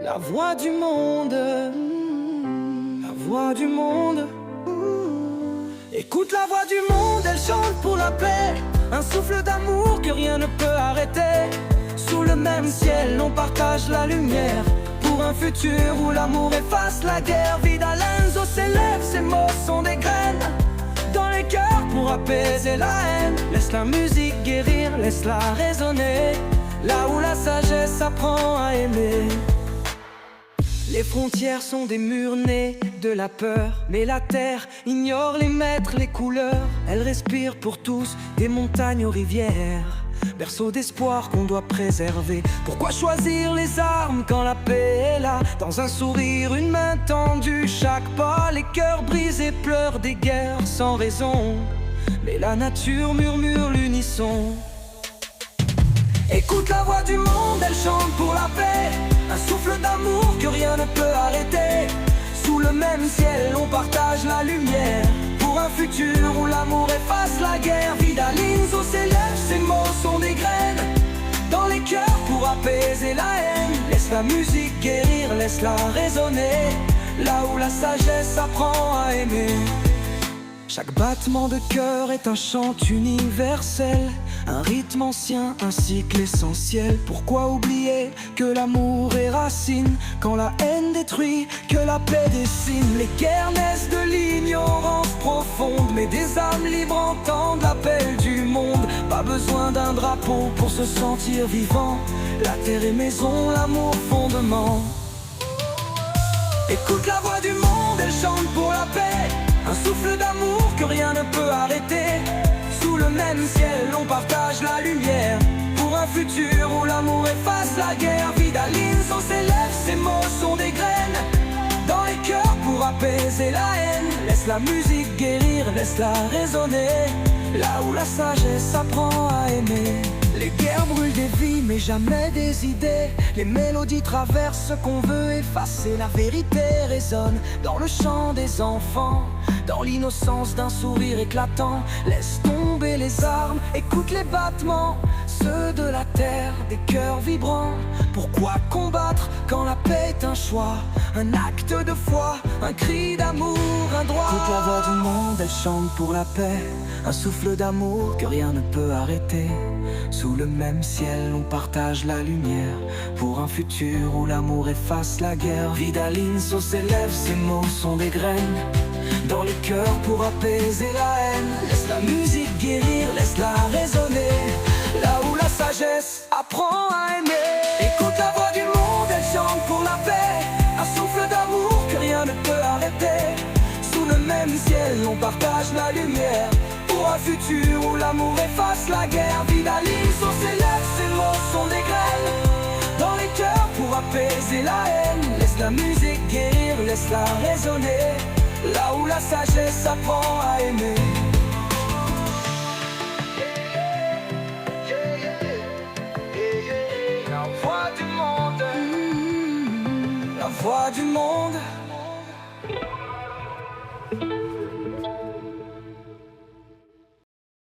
La voix du monde, la voix du monde. Écoute la voix du monde, elle chante pour la paix. Un souffle d'amour que rien ne peut arrêter. Sous le même ciel, on partage la lumière. Pour un futur où l'amour efface la guerre. Vida Lenzo s'élève, ses mots sont des graines dans les cœurs pour apaiser la haine. Laisse la musique guérir, laisse-la résonner. Là où la sagesse apprend à aimer. Les frontières sont des murs nés de la peur. Mais la terre ignore les maîtres, les couleurs. Elle respire pour tous, des montagnes aux rivières. Berceau d'espoir qu'on doit préserver. Pourquoi choisir les armes quand la paix est là? Dans un sourire, une main tendue, chaque pas. Les cœurs brisés pleurent des guerres sans raison. Mais la nature murmure l'unisson. Écoute la voix du monde, elle chante pour la paix. Un souffle d'amour que rien ne peut arrêter. Sous le même ciel, on partage la lumière. Pour un futur où l'amour efface la guerre. Vida Lenzo s'élève, ses mots sont des graines dans les cœurs pour apaiser la haine. Laisse la musique guérir, laisse-la résonner. Là où la sagesse apprend à aimer. Chaque battement de cœur est un chant universel. Un rythme ancien, un cycle essentiel. Pourquoi oublier que l'amour est racine quand la haine détruit, que la paix dessine? Les guerres naissent de l'ignorance profonde, mais des âmes libres entendent l'appel du monde. Pas besoin d'un drapeau pour se sentir vivant. La terre est maison, l'amour fondement. Écoute la voix du monde, elle chante pour la paix. Un souffle d'amour que rien ne peut arrêter. Sous le même ciel, on partage la lumière. Pour un futur où l'amour efface la guerre. Vida Lenzo s'élève, ses mots sont des graines dans les cœurs pour apaiser la haine. Laisse la musique guérir, laisse-la résonner. Là où la sagesse apprend à aimer. Les guerres brûlent des vies, mais jamais des idées. Les mélodies traversent ce qu'on veut effacer. La vérité résonne dans le chant des enfants, dans l'innocence d'un sourire éclatant. Laisse tomber les armes, écoute les battements, ceux de la terre, des cœurs vibrants. Pourquoi combattre quand la paix est un choix? Un acte de foi, un cri d'amour, un droit. Toute la voix du monde, elle chante pour la paix. Un souffle d'amour que rien ne peut arrêter. Sous le même ciel, on partage la lumière. Pour un futur où l'amour efface la guerre. Vida Lenzo s'élève, ses mots sont des graines dans les cœurs pour apaiser la haine. Laisse la musique guérir, laisse-la résonner. Là où la sagesse apprend à aimer. Écoute la voix du monde, elle chante pour la paix. Un souffle d'amour que rien ne peut arrêter. Sous le même ciel, on partage la lumière. Pour un futur où l'amour efface la guerre. Vida Lenzo s'élève, ses mots sont des graines dans les cœurs pour apaiser la haine. Laisse la musique guérir, laisse-la résonner. Là où la sagesse apprend à aimer. La voix du monde, la voix du monde.